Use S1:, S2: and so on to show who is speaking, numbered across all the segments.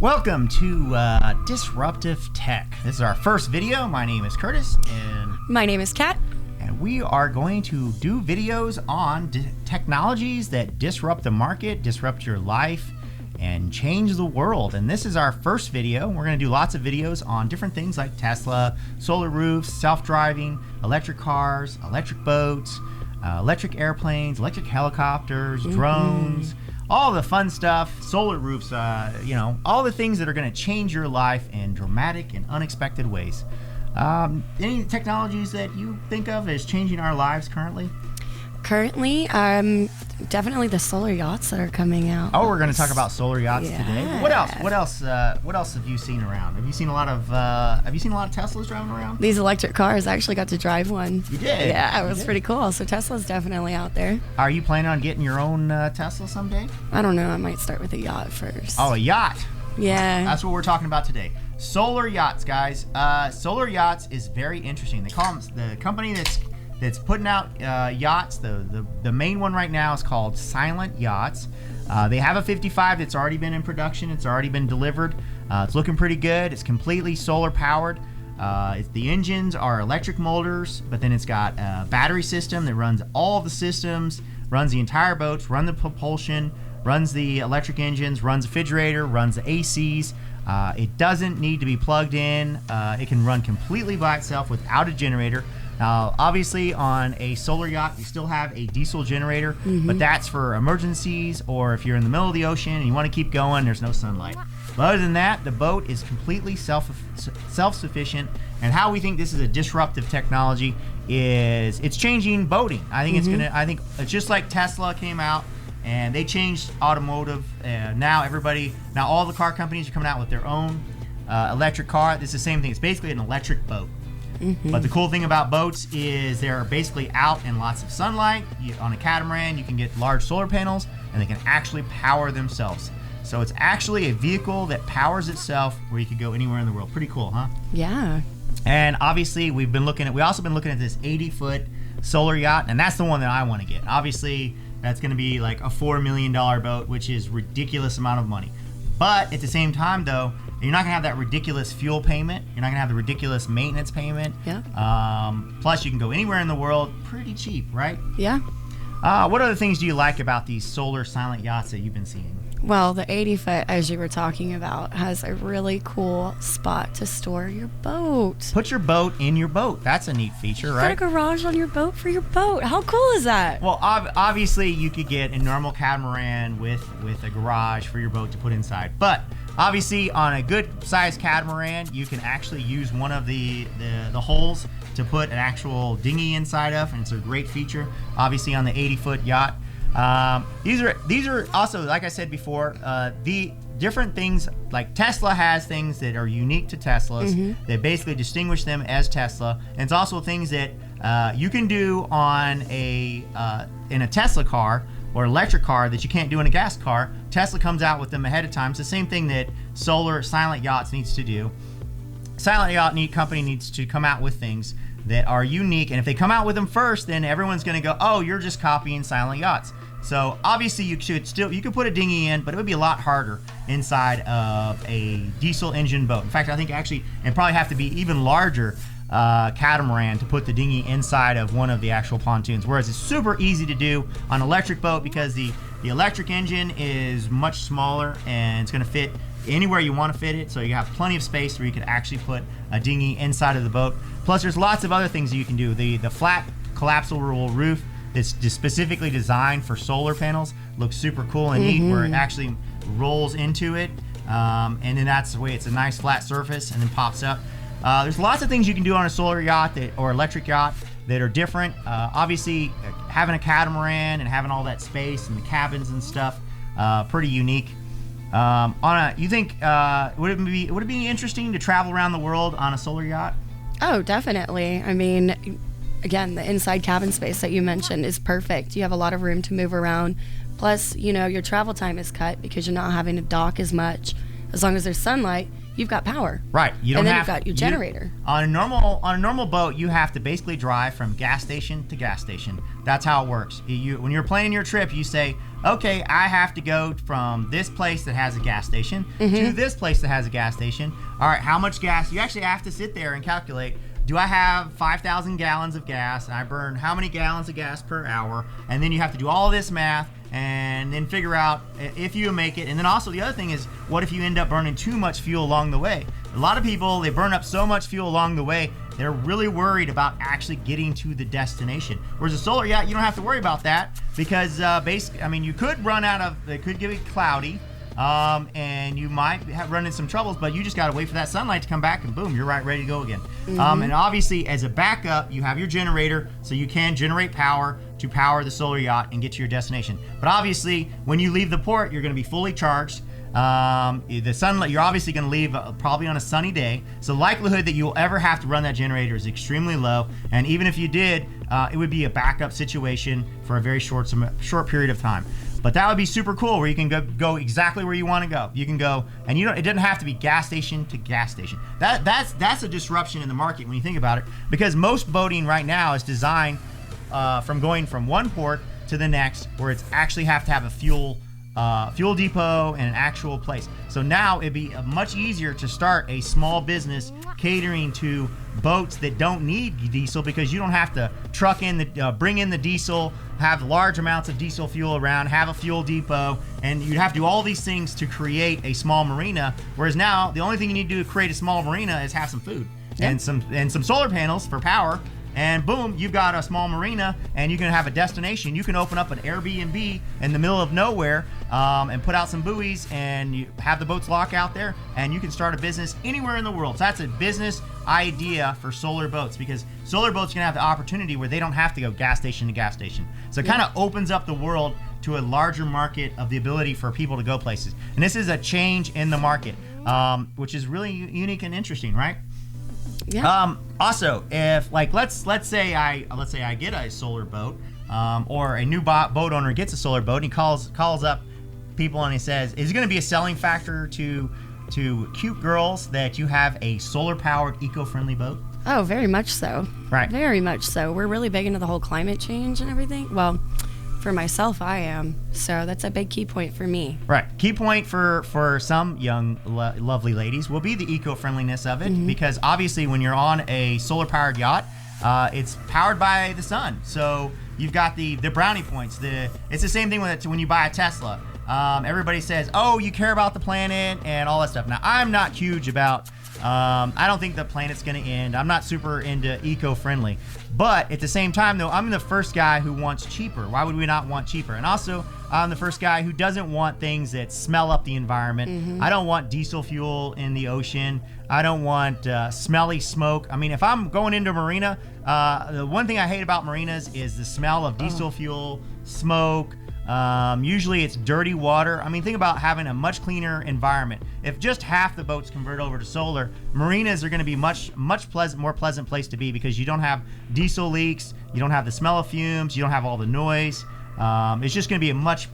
S1: Welcome to Disruptive Tech. This is our first video. My name is Curtis, and
S2: my name is Kat.
S1: And we are going to do videos on technologies that disrupt the market, disrupt your life, and change the world. And this is our first video. We're going to do lots of videos on different things like Tesla, solar roofs, self-driving, electric cars, electric boats, electric airplanes, electric helicopters, drones, all the fun stuff, solar roofs, all the things that are going to change your life in dramatic and unexpected ways. Any technologies that you think of as changing our lives currently?
S2: Currently, definitely the solar yachts that are coming out.
S1: Oh, we're going to talk about solar yachts today. What else? What else have you seen around? Have you seen a lot of Teslas driving around?
S2: These electric cars. I actually got to drive one.
S1: You did?
S2: Yeah, it was pretty cool. So Tesla's definitely out there.
S1: Are you planning on getting your own Tesla someday?
S2: I don't know. I might start with a yacht first.
S1: Oh, a yacht.
S2: Yeah.
S1: That's what we're talking about today. Solar yachts, guys. Solar yachts is very interesting. They call them the company that's putting out yachts. The main one right now is called Silent Yachts. They have a 55 that's already been in production. It's already been delivered. It's looking pretty good. It's completely solar powered. The engines are electric motors, but then it's got a battery system that runs all the systems, runs the entire boats, runs the propulsion, runs the electric engines, runs the refrigerator, runs the ACs. It doesn't need to be plugged in. It can run completely by itself without a generator. Now, obviously, on a solar yacht, you still have a diesel generator, but that's for emergencies or if you're in the middle of the ocean and you want to keep going, there's no sunlight. But other than that, the boat is completely self-sufficient. And how we think this is a disruptive technology is it's changing boating. I think it's just like Tesla came out and they changed automotive. Now all the car companies are coming out with their own electric car. This is the same thing. It's basically an electric boat. But the cool thing about boats is they're basically out in lots of sunlight. On a catamaran, you can get large solar panels, and they can actually power themselves. So it's actually a vehicle that powers itself where you could go anywhere in the world. Pretty cool, huh?
S2: Yeah.
S1: And obviously, we also been looking at this 80-foot solar yacht, and that's the one that I want to get. Obviously, that's going to be like a $4 million boat, which is ridiculous amount of money. But at the same time, though, you're not going to have that ridiculous fuel payment. You're not going to have the ridiculous maintenance payment.
S2: Yeah.
S1: Plus, you can go anywhere in the world pretty cheap, right?
S2: Yeah.
S1: What other things do you like about these solar silent yachts that you've been seeing?
S2: Well, the 80-foot, as you were talking about, has a really cool spot to store your boat.
S1: Put your boat in your boat. That's a neat feature, right?
S2: Put a garage on your boat for your boat. How cool is that?
S1: Well, obviously, you could get a normal catamaran with a garage for your boat to put inside. But obviously, on a good-sized catamaran, you can actually use one of the holes to put an actual dinghy inside of, and it's a great feature. Obviously, on the 80-foot yacht. These are also, like I said before, the different things. Like Tesla has things that are unique to Teslas that basically distinguish them as Tesla, and it's also things that you can do on in a Tesla car or electric car that you can't do in a gas car. Tesla comes out with them ahead of time. It's the same thing that Silent Yachts needs to do. Silent Yacht company needs to come out with things that are unique, and if they come out with them first, then everyone's going to go, "Oh, you're just copying Silent Yachts." So obviously you could put a dinghy in, but it would be a lot harder inside of a diesel engine boat. In fact, I think actually it'd probably have to be even larger catamaran to put the dinghy inside of one of the actual pontoons. Whereas it's super easy to do on an electric boat because the electric engine is much smaller and it's going to fit anywhere you want to fit it. So you have plenty of space where you could actually put a dinghy inside of the boat. Plus, there's lots of other things that you can do. The flat collapsible roof that's specifically designed for solar panels looks super cool and neat, where it actually rolls into it, and then that's the way it's a nice flat surface and then pops up. There's lots of things you can do on a solar yacht or electric yacht that are different. Obviously, having a catamaran and having all that space and the cabins and stuff, pretty unique. You think would it be interesting to travel around the world on a solar yacht?
S2: Oh, definitely. I mean, again, the inside cabin space that you mentioned is perfect. You have a lot of room to move around. Plus, your travel time is cut because you're not having to dock as much. As long as there's sunlight, you've got power.
S1: Right. You don't
S2: and then
S1: have
S2: you've got your generator.
S1: On a normal boat, you have to basically drive from gas station to gas station. That's how it works. When you're planning your trip, you say, okay, I have to go from this place that has a gas station to this place that has a gas station. All right, how much gas? You actually have to sit there and calculate, do I have 5,000 gallons of gas? And I burn how many gallons of gas per hour? And then you have to do all this math and then figure out if you make it. And then also the other thing is, what if you end up burning too much fuel along the way? A lot of people, they burn up so much fuel along the way, they're really worried about actually getting to the destination. Whereas a solar yacht, you don't have to worry about that because basically, I mean, you could it could get cloudy. And you might run into some troubles, but you just got to wait for that sunlight to come back and boom, you're ready to go again. And obviously as a backup, you have your generator, so you can generate power to power the solar yacht and get to your destination. But obviously when you leave the port, you're going to be fully charged. The sunlight, you're obviously going to leave probably on a sunny day, so the likelihood that you'll ever have to run that generator is extremely low. And even if you did, it would be a backup situation for a very short period of time. But that would be super cool, where you can go exactly where you want to go. You can go, and it doesn't have to be gas station to gas station. That's a disruption in the market when you think about it, because most boating right now is designed from going from one port to the next, where it's actually have to have a fuel depot and an actual place. So now it'd be much easier to start a small business catering to boats that don't need diesel, because you don't have to bring in the diesel, have large amounts of diesel fuel around, have a fuel depot, and you'd have to do all these things to create a small marina. Whereas now the only thing you need to do to create a small marina is have some food and some solar panels for power. And boom, you've got a small marina, and you can have a destination. You can open up an Airbnb in the middle of nowhere and put out some buoys, and you have the boats lock out there, and you can start a business anywhere in the world. So that's a business idea for solar boats, because solar boats can have the opportunity where they don't have to go gas station to gas station. So it kind of opens up the world to a larger market of the ability for people to go places. And this is a change in the market, which is really unique and interesting, right?
S2: Yeah.
S1: Also, if let's say I get a solar boat, or a new boat owner gets a solar boat, and he calls up people and he says, is it going to be a selling factor to cute girls that you have a solar powered eco-friendly boat?
S2: Oh, very much so.
S1: Right.
S2: Very much so. We're really big into the whole climate change and everything. Well, for myself, I am. So that's a big key point for me.
S1: Right. Key point for some young, lovely ladies will be the eco-friendliness of it, because obviously when you're on a solar-powered yacht, it's powered by the sun. So you've got the brownie points. It's the same thing when you buy a Tesla. Everybody says, oh, you care about the planet and all that stuff. Now, I'm not huge about, I don't think the planet's going to end. I'm not super into eco-friendly. But at the same time, though, I'm the first guy who wants cheaper. Why would we not want cheaper? And also, I'm the first guy who doesn't want things that smell up the environment. I don't want diesel fuel in the ocean. I don't want smelly smoke. I mean, if I'm going into a marina, the one thing I hate about marinas is the smell of diesel fuel, smoke. Usually it's dirty water. I mean, think about having a much cleaner environment. If just half the boats convert over to solar, marinas are going to be more pleasant place to be, because you don't have diesel leaks, you don't have the smell of fumes, you don't have all the noise. It's just going to be a much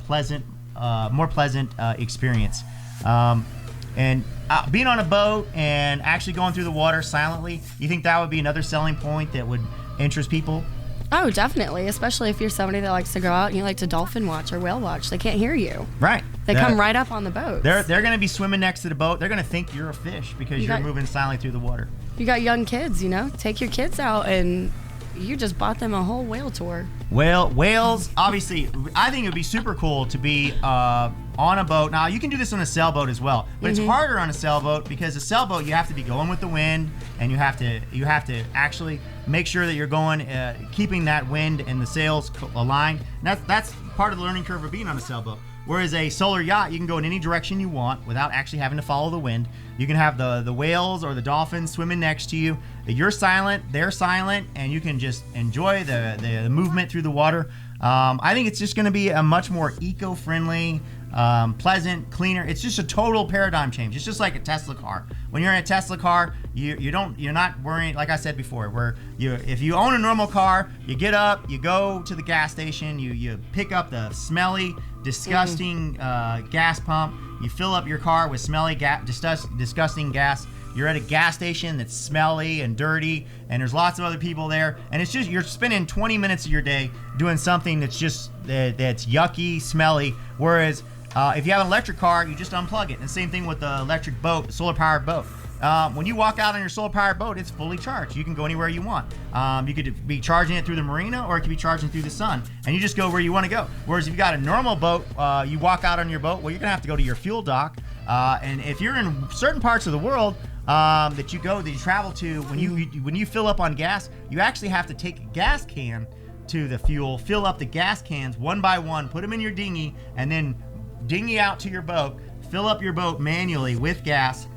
S1: more pleasant experience. And being on a boat and actually going through the water silently, you think that would be another selling point that would interest people?
S2: Oh, definitely. Especially if you're somebody that likes to go out and you like to dolphin watch or whale watch. They can't hear you.
S1: Right.
S2: They come right up on the boat.
S1: They're going to be swimming next to the boat. They're going to think you're a fish because you're moving silently through the water.
S2: You got young kids, take your kids out, and you just bought them a whole whale tour.
S1: Whales, obviously, I think it would be super cool to be on a boat. Now, you can do this on a sailboat as well, but it's harder on a sailboat, because a sailboat, you have to be going with the wind, and you have to actually make sure that you're going, keeping that wind and the sails aligned. And that's part of the learning curve of being on a sailboat. Whereas a solar yacht, you can go in any direction you want without actually having to follow the wind. You can have the whales or the dolphins swimming next to you. You're silent, they're silent, and you can just enjoy the movement through the water. I think it's just going to be a much more eco-friendly pleasant, cleaner. It's just a total paradigm change. It's just like a Tesla car. When you're in a Tesla car, you're not worrying, like I said before, where if you own a normal car, you get up, you go to the gas station, you pick up the smelly, disgusting gas pump, you fill up your car with smelly, disgusting gas. You're at a gas station that's smelly and dirty, and there's lots of other people there, and it's just you're spending 20 minutes of your day doing something that's just that's yucky, smelly. Whereas if you have an electric car, you just unplug it. And the same thing with the electric boat, solar-powered boat. When you walk out on your solar-powered boat, it's fully charged. You can go anywhere you want. You could be charging it through the marina, or it could be charging through the sun, and you just go where you want to go. Whereas if you got a normal boat, you walk out on your boat, well, you're gonna have to go to your fuel dock. And if you're in certain parts of the world that you travel to, when you fill up on gas, you actually have to take a gas can to the fuel, fill up the gas cans one by one, put them in your dinghy, and then dinghy out to your boat, fill up your boat manually with gas.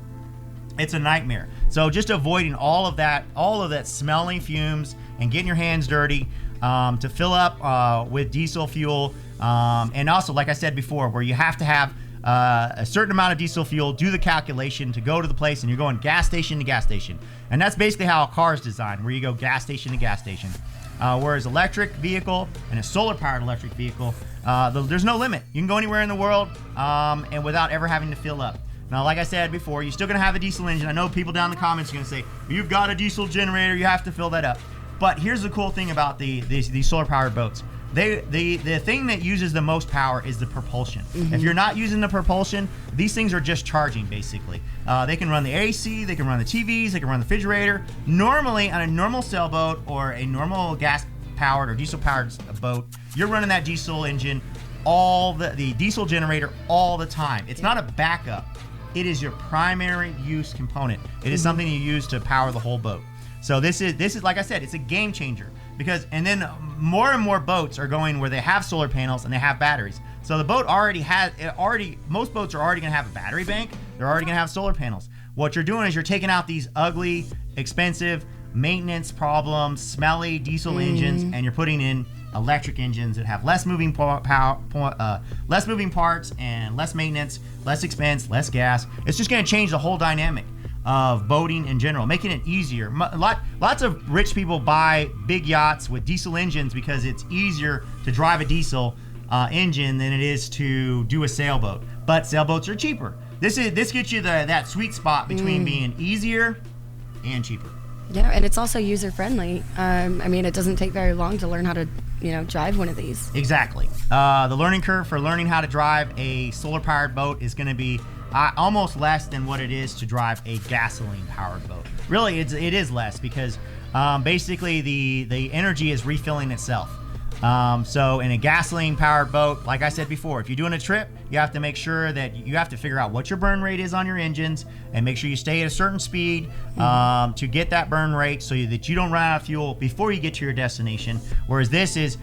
S1: It's a nightmare. So just avoiding all of that smelling fumes and getting your hands dirty to fill up with diesel fuel. And also, like I said before, where you have to have a certain amount of diesel fuel, do the calculation to go to the place, and you're going gas station to gas station. And that's basically how a car is designed, where you go gas station to gas station. Whereas electric vehicle and a solar-powered electric vehicle, there's no limit. You can go anywhere in the world and without ever having to fill up. Now, like I said before, you're still going to have a diesel engine. I know people down in the comments are going to say, you've got a diesel generator, you have to fill that up. But here's the cool thing about these solar-powered boats. The thing that uses the most power is the propulsion. If you're not using the propulsion, these things are just charging, basically. They can run the AC, they can run the TVs, they can run the refrigerator. Normally, on a normal sailboat or a normal gas-powered or diesel-powered boat, you're running that diesel engine, the diesel generator all the time. It's not a backup. It is your primary use component. It is something you use to power the whole boat. So this is like I said, it's a game changer, because and then more and more boats are going where they have solar panels and they have batteries. So the boat most boats are already going to have a battery bank. They're already going to have solar panels. What you're doing is you're taking out these ugly, expensive, maintenance problems, smelly diesel engines, and you're putting in electric engines that have less moving parts and less maintenance, less expense, less gas. It's just going to change the whole dynamic of boating in general, making it easier. Lots of rich people buy big yachts with diesel engines because it's easier to drive a diesel engine than it is to do a sailboat. But sailboats are cheaper. This gets you that sweet spot between being easier and cheaper.
S2: Yeah, and it's also user friendly. I mean, it doesn't take very long to learn how to, drive one of these.
S1: Exactly. The learning curve for learning how to drive a solar powered boat is going to be almost less than what it is to drive a gasoline powered boat. Really, it is less because basically the energy is refilling itself. So in a gasoline powered boat, like I said before, if you're doing a trip, you have to make sure that you have to figure out what your burn rate is on your engines and make sure you stay at a certain speed to get that burn rate so that you don't run out of fuel before you get to your destination. Whereas this is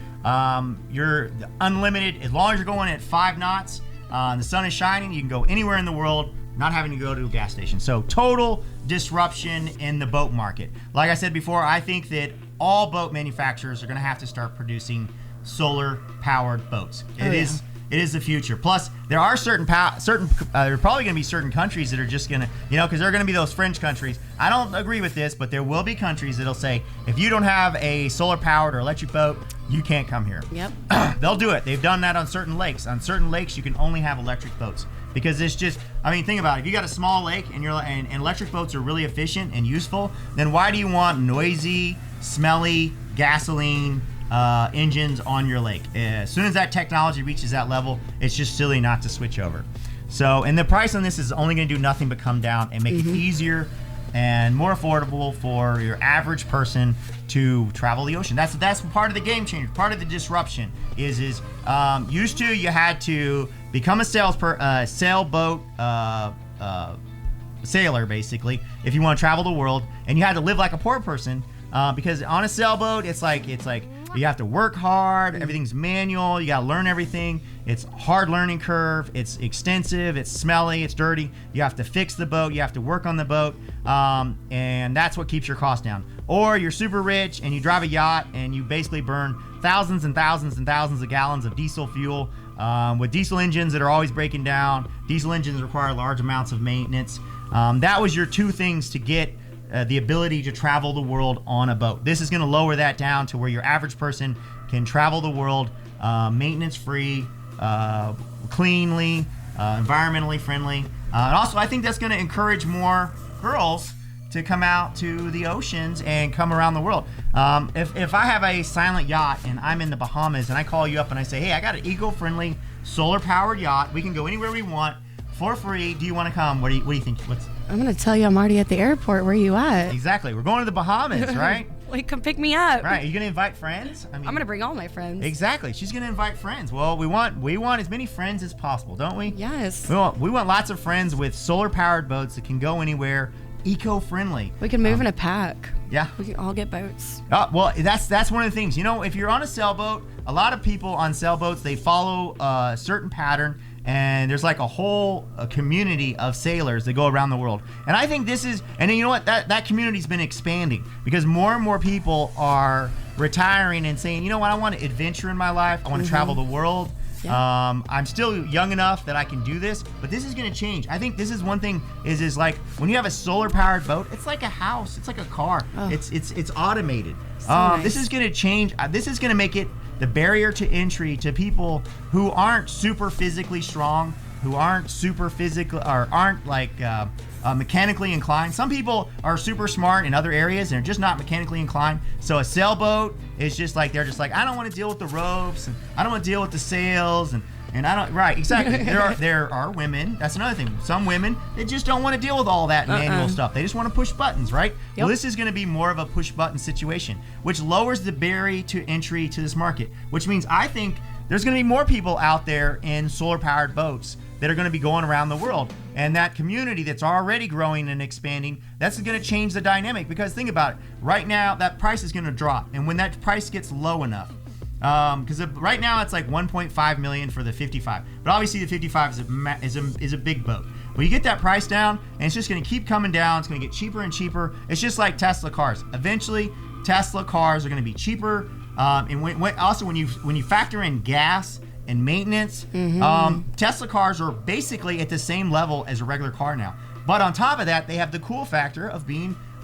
S1: you're unlimited. As long as you're going at 5 knots, the sun is shining, you can go anywhere in the world, not having to go to a gas station. So total disruption in the boat market. Like I said before, I think that all boat manufacturers are going to have to start producing solar-powered boats. It is the future. Plus, there are there are probably going to be certain countries that are just going to, because there are going to be those fringe countries. I don't agree with this, but there will be countries that'll say, if you don't have a solar-powered or electric boat, you can't come here.
S2: Yep.
S1: They'll do it. They've done that on certain lakes. On certain lakes, you can only have electric boats. Because it's just, think about it. If you got a small lake and and electric boats are really efficient and useful, then why do you want noisy, smelly gasoline engines on your lake? As soon as that technology reaches that level, it's just silly not to switch over. So, and the price on this is only going to do nothing but come down and make it easier and more affordable for your average person to travel the ocean. That's part of the game changer. Part of the disruption is used to you had to become a sailboat sailor, basically, if you want to travel the world, and you had to live like a poor person because on a sailboat it's like you have to work hard, everything's manual, you got to learn everything. It's hard learning curve, it's extensive, it's smelly, it's dirty. You have to fix the boat, you have to work on the boat, and that's what keeps your costs down. Or you're super rich and you drive a yacht and you basically burn thousands and thousands and thousands of gallons of diesel fuel with diesel engines that are always breaking down. Diesel engines require large amounts of maintenance. That was your two things to get the ability to travel the world on a boat. This is going to lower that down to where your average person can travel the world maintenance free, cleanly, environmentally friendly. And also, I think that's going to encourage more girls to come out to the oceans and come around the world. If I have a silent yacht and I'm in the Bahamas and I call you up and I say, hey, I got an eco-friendly solar-powered yacht. We can go anywhere we want for free. Do you want to come? What do you think?
S2: I'm going to tell you I'm already at the airport. Where are you at?
S1: Exactly. We're going to the Bahamas, right?
S2: Like, come pick me up.
S1: Right. Are you going to invite friends?
S2: I'm going to bring all my friends.
S1: Exactly. She's going to invite friends. Well, we want as many friends as possible, don't we?
S2: Yes.
S1: We want lots of friends with solar-powered boats that can go anywhere, eco-friendly.
S2: We can move in a pack.
S1: Yeah.
S2: We can all get boats.
S1: Well, that's one of the things. You know, if you're on a sailboat, a lot of people on sailboats, they follow a certain pattern, and there's like a community of sailors that go around the world. And I think this is, and then you know what, that community's been expanding because more and more people are retiring and saying, you know what, I want to adventure in my life. I want to travel the world. Yeah. I'm still young enough that I can do this, but this is going to change. I think this is one thing is like when you have a solar powered boat, it's like a house, it's like a car. Oh. It's automated. So nice. This is going to change. This is going to make it the barrier to entry to people who aren't super physically strong, who aren't super physical or aren't like mechanically inclined. Some people are super smart in other areas and are just not mechanically inclined. So a sailboat is just like, they're just like, I don't want to deal with the ropes and I don't want to deal with the sails and I don't, right, exactly. There are women, that's another thing. Some women, they just don't want to deal with all that manual stuff. They just want to push buttons, right? Yep. Well, this is going to be more of a push button situation, which lowers the barrier to entry to this market, which means I think there's going to be more people out there in solar powered boats that are going to be going around the world. And that community that's already growing and expanding, that's going to change the dynamic. Because think about it, right now that price is going to drop. And when that price gets low enough, because right now it's like 1.5 million for the 55, but obviously the 55 is a big boat. Well, you get that price down, and it's just going to keep coming down. It's going to get cheaper and cheaper. It's just like Tesla cars. Eventually, Tesla cars are going to be cheaper. And also when you factor in gas and maintenance, Tesla cars are basically at the same level as a regular car now. But on top of that, they have the cool factor of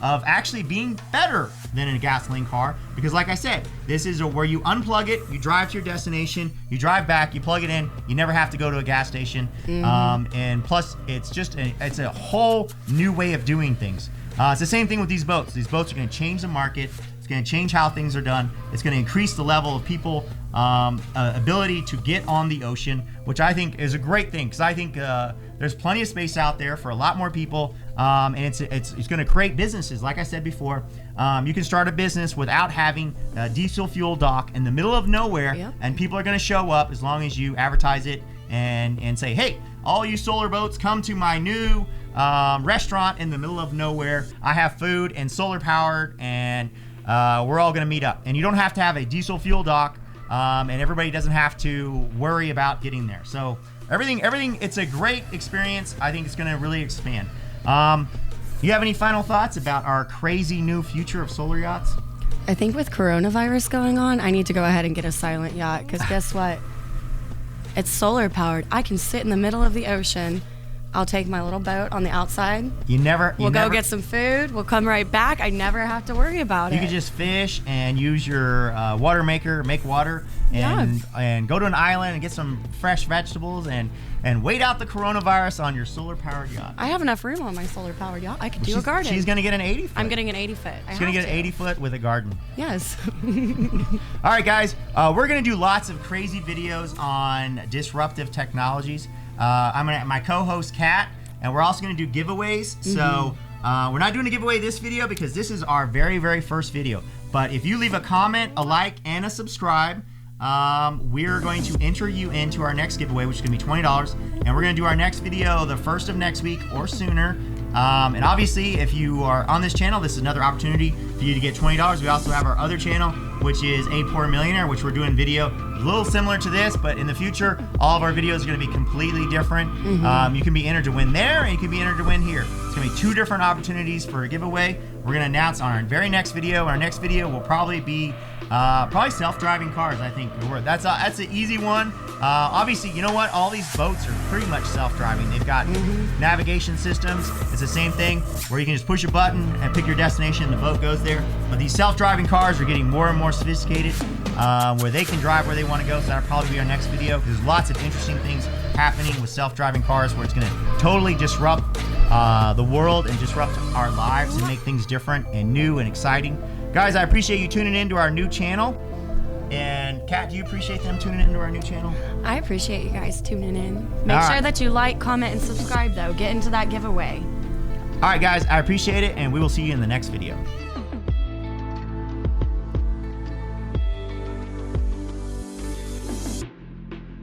S1: actually being better than a gasoline car, because like I said, this is where you unplug it, you drive to your destination, you drive back, you plug it in, you never have to go to a gas station, and plus it's a whole new way of doing things. It's the same thing with these boats. These boats are going to change the market. It's going to change how things are done. It's going to increase the level of people ability to get on the ocean, which I think is a great thing, because I think there's plenty of space out there for a lot more people, and it's going to create businesses. Like I said before, you can start a business without having a diesel fuel dock in the middle of nowhere, and people are going to show up as long as you advertise it and say, hey, all you solar boats, come to my new restaurant in the middle of nowhere. I have food and solar powered, and we're all going to meet up. And you don't have to have a diesel fuel dock, and everybody doesn't have to worry about getting there. So everything, it's a great experience. I think it's going to really expand. You have any final thoughts about our crazy new future of solar yachts?
S2: I think with coronavirus going on, I need to go ahead and get a silent yacht, because guess what? It's solar powered. I can sit in the middle of the ocean. I'll take my little boat on the outside. We'll go get some food. We'll come right back. I never have to worry about it.
S1: You can just fish and use your water maker, make water, and go to an island and get some fresh vegetables and wait out the coronavirus on your solar-powered yacht.
S2: I have enough room on my solar-powered yacht. I could do a garden.
S1: She's going to get an 80-foot.
S2: I'm getting an 80-foot.
S1: She's going to get an 80-foot with a garden.
S2: Yes.
S1: All right, guys. We're going to do lots of crazy videos on disruptive technologies. I'm going to have my co-host, Kat, and we're also going to do giveaways. So we're not doing a giveaway this video because this is our very, very first video. But if you leave a comment, a like, and a subscribe, we're going to enter you into our next giveaway, which is going to be $20. And we're going to do our next video the first of next week or sooner. And obviously, if you are on this channel, this is another opportunity for you to get $20. We also have our other channel, which is A Poor Millionaire, which we're doing video a little similar to this, but in the future, all of our videos are going to be completely different. You can be entered to win there, and you can be entered to win here. It's going to be two different opportunities for a giveaway. We're going to announce on our very next video. Our next video will probably be self-driving cars. I think that's an easy one. Obviously, you know what? All these boats are pretty much self-driving. They've got navigation systems. It's the same thing where you can just push a button and pick your destination and the boat goes there. But these self-driving cars are getting more and more sophisticated, where they can drive where they want to go. So that'll probably be our next video. There's lots of interesting things happening with self-driving cars where it's going to totally disrupt the world and disrupt our lives and make things different and new and exciting. Guys, I appreciate you tuning in to our new channel. And Kat, do you appreciate them tuning into our new channel?
S2: I appreciate you guys tuning in. Make sure that you like, comment, and subscribe, though. Get into that giveaway.
S1: All right, guys, I appreciate it, and we will see you in the next video.